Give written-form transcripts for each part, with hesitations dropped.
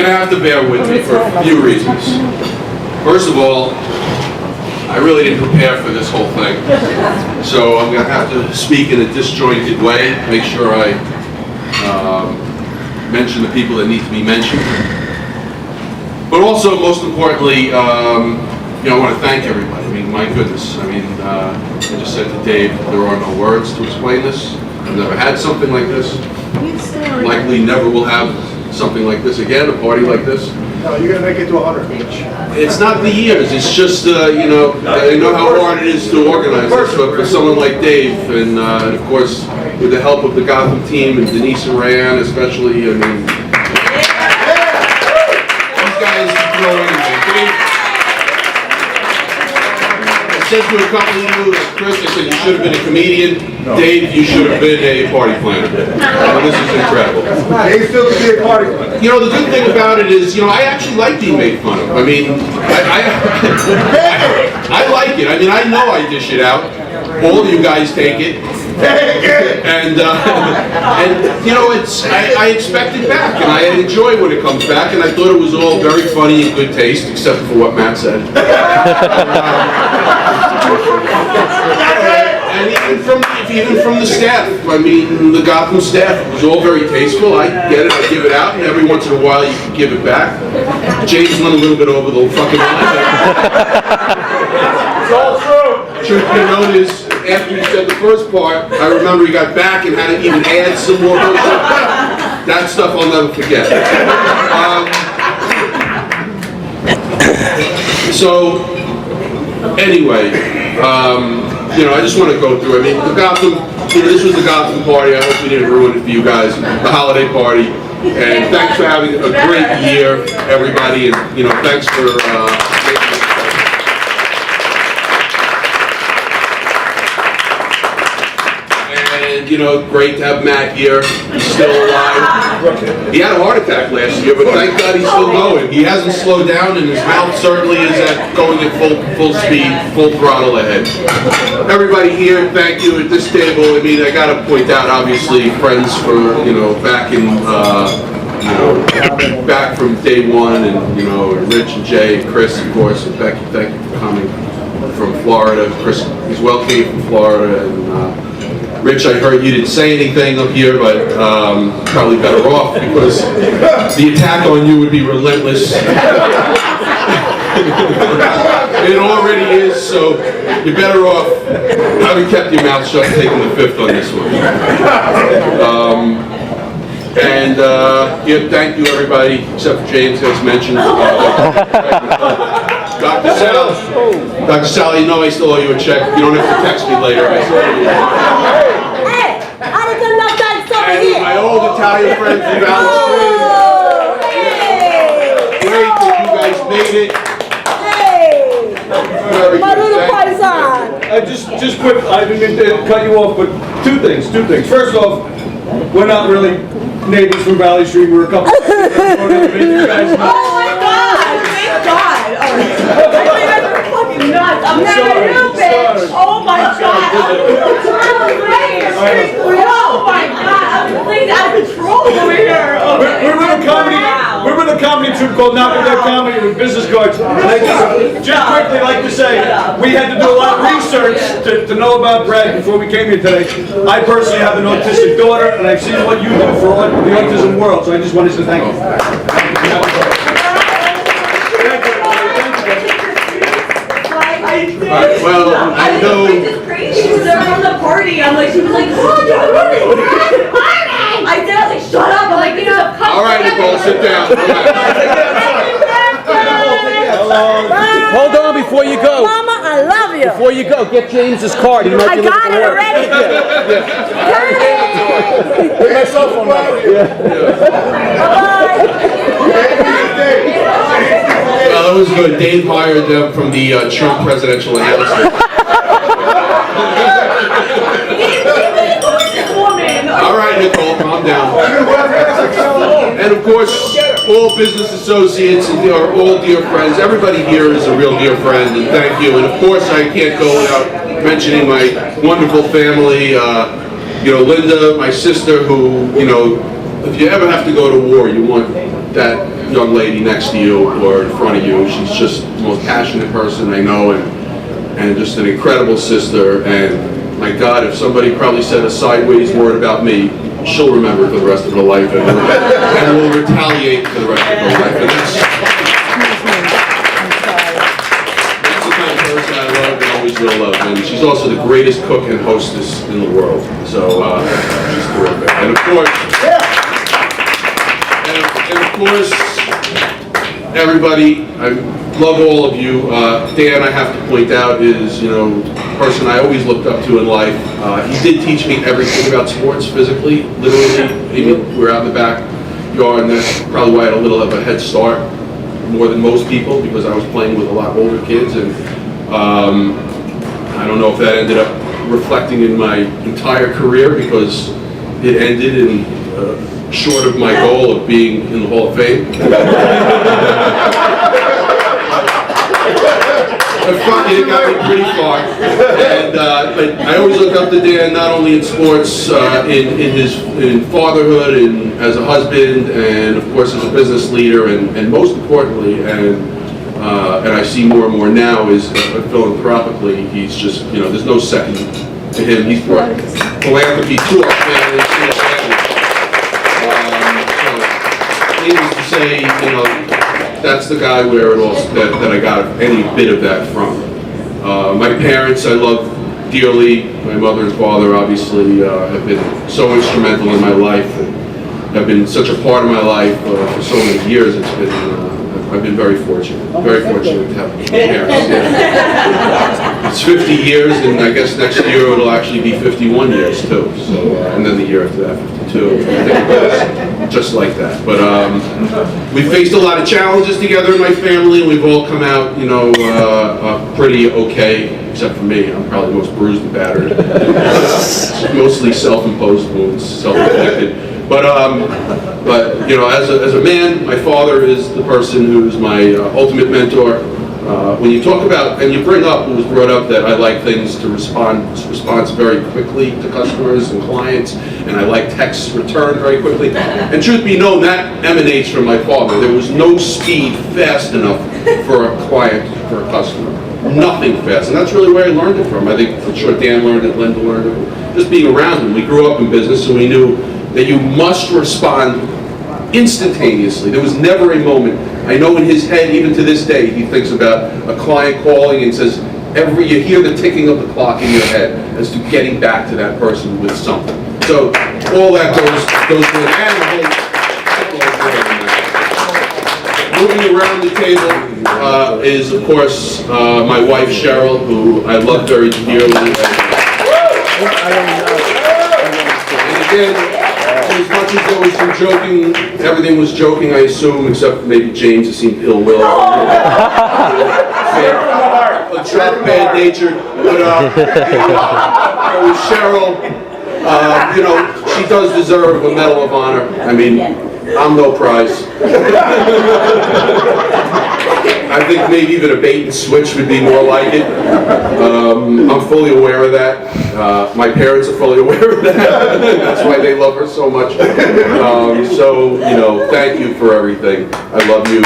going to have to bear with me for a few reasons. First of all, I really didn't prepare for this whole thing. So I'm going to have to speak in a disjointed way, make sure I mention the people that need to be mentioned. But also, most importantly, I want to thank everybody. I mean, my goodness. I mean, I just said to Dave, there are no words to explain this. I've never had something like this. Likely never will have something like this again, a party like this. No, you're going to make it to 100 each. It's not the years, it's just, I know how hard it is to organize this, but for someone like Dave, and of course, with the help of the Gotham team, and Denise and Rayanne especially, I mean, these guys throw anything. Dave, I said to a couple of you, Chris, I said you should have been a comedian. No. Dave, you should have been a party planner. This is incredible. Dave still could be a party planner. You know, the good thing about it is, I actually like being made fun of. I mean, I like it. I mean, I know I dish it out. All of you guys take it. And I expect it back, and I enjoy when it comes back, and I thought it was all very funny and good taste, except for what Matt said. And even from the staff, I mean, the Gotham staff, it was all very tasteful. I get it, I give it out, and every once in a while you can give it back. James went a little bit over the fucking line. It's all true. Truth be known is, after he said the first part, I remember he got back and had to even add some more bullshit. That stuff I'll never forget. So, anyway, I just want to go through. I mean, the Gotham, this was the Gotham party. I hope we didn't ruin it for you guys. The holiday party. And thanks for having a great year, everybody. And, thanks for great to have Matt here. He's still alive. He had a heart attack last year, but thank God he's still going. He hasn't slowed down, and his mouth certainly is going at full speed, full throttle ahead. Everybody here, thank you at this table. I mean, I got to point out, obviously, friends for back from day one, and Rich and Jay and Chris, of course, and Becky. Thank you for coming from Florida. Chris, he's well came from Florida, and Rich, I heard you didn't say anything up here, but probably better off, because the attack on you would be relentless. It already is, so you're better off having kept your mouth shut and taking the fifth on this one. Thank you everybody, except for James, as mentioned. Dr. Sally, you know I still owe you a check. You don't have to text me later. I still owe you a check. And my old Italian friend from Valley Stream. Great that you guys made it. My little paisan. Just quick, I didn't mean to cut you off, but two things. First off, we're not really neighbors from Valley Stream. We're a couple of you guys know. Oh my God! Thank God! Oh, you guys are fucking nuts. I'm not a real bitch. Oh my God! Oh my God! Things out of control over here. We're with a comedy troupe called Not With That Comedy with business cards. And I just quickly like to say, we had to do a lot of research to know about Brad before we came here today. I personally have an autistic daughter, and I've seen what you do for all the autism world, so I just wanted to thank you. Well, I know. She was there from the party. She was like, oh, you're running. I did. I was like, shut up. I'm like, All right, Nicole, sit down. Hold on before you go. Mama, I love you. Before you go, get James's card. He might I be got it already. Here's my cell phone number. Well, that was good. Dave hired them from the Trump presidential announcement. All right, Nicole, calm down. And of course, all business associates and all dear friends. Everybody here is a real dear friend, and thank you. And of course, I can't go without mentioning my wonderful family. Linda, my sister, who if you ever have to go to war, you want that young lady next to you or in front of you. She's just the most passionate person I know, and just an incredible sister. And my God, if somebody probably said a sideways word about me, she'll remember it for the rest of her life, and will retaliate for the rest of her life. And that's the kind of person I love and always will love. And she's also the greatest cook and hostess in the world. So she's terrific. And of course, everybody, I love all of you. Dan, I have to point out, is, you know, a person I always looked up to in life. He did teach me everything about sports physically, literally. Even we're out in the backyard, and that's probably why I had a little of a head start, more than most people, because I was playing with a lot older kids. And I don't know if that ended up reflecting in my entire career, because it ended in short of my goal of being in the Hall of Fame. It got me pretty far, and but I always look up to Dan, not only in sports, in fatherhood, and as a husband, and of course as a business leader, and most importantly, and I see more and more now, is philanthropically, he's just, you know, there's no second to him. He's brought philanthropy to our family, needless to say, you know, that's the guy where it all, that I got any bit of that from. My parents I love dearly. My mother and father obviously have been so instrumental in my life, and have been such a part of my life for so many years. It's been, I've been very fortunate to have parents. Yeah. It's 50 years, and I guess next year it'll actually be 51 years too. So, and then the year after that, 52. Just like that. But we faced a lot of challenges together in my family, and we've all come out, you know, pretty okay, except for me. I'm probably the most bruised and battered. Mostly self-imposed wounds, self-inflicted. But you know, as a man, my father is the person who's my ultimate mentor. When you talk about, and you bring up, it was brought up that I like things to respond very quickly to customers and clients, and I like texts returned very quickly. And truth be known, that emanates from my father. There was no speed fast enough for a client, for a customer. Nothing fast, and that's really where I learned it from. I'm sure Dan learned it, Linda learned it. Just being around him. We grew up in business, and we knew that you must respond instantaneously. There was never a moment. I know in his head, even to this day, he thinks about a client calling and says, you hear the ticking of the clock in your head as to getting back to that person with something. So all that goes with, and moving around the table is, of course, my wife Cheryl, who I love very dearly. And again, as much as there was some joking, everything was joking, I assume, except maybe James, it seemed ill will. Bad natured. But with Cheryl, you know, she does deserve a Medal of Honor. I mean, I'm no prize. I think maybe even a bait and switch would be more like it. I'm fully aware of that. My parents are fully aware of that. That's why they love her so much. So, you know, thank you for everything. I love you.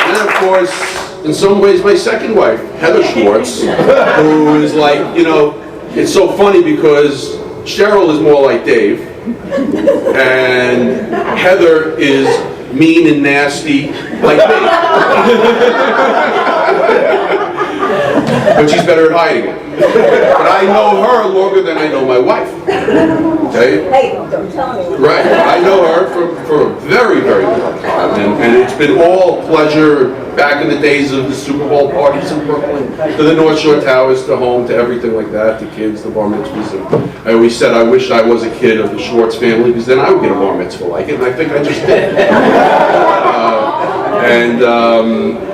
And of course, in some ways, my second wife, Heather Schwartz, who is like, you know, it's so funny because Cheryl is more like Dave, and Heather is mean and nasty like me. But she's better at hiding it. But I know her longer than I know my wife. Okay? Hey, don't tell me. Right. I know her for a very, very long time. And it's been all pleasure back in the days of the Super Bowl parties in Brooklyn, to the North Shore Towers, to home, to everything like that, the kids, the bar mitzvahs. And I always said I wished I was a kid of the Schwartz family, because then I would get a bar mitzvah like it, and I think I just did.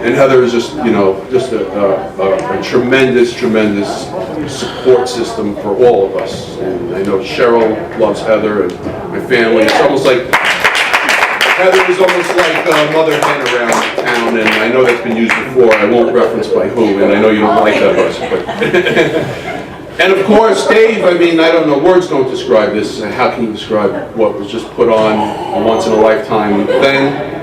And Heather is just, you know, just a tremendous, tremendous support system for all of us. And I know Cheryl loves Heather and my family. It's almost like, Heather is almost like mother hen around town, and I know that's been used before. I won't reference by who, and I know you don't like that much, but And of course, Dave, I mean, I don't know, words don't describe this. How can you describe what was just put on a once-in-a-lifetime thing?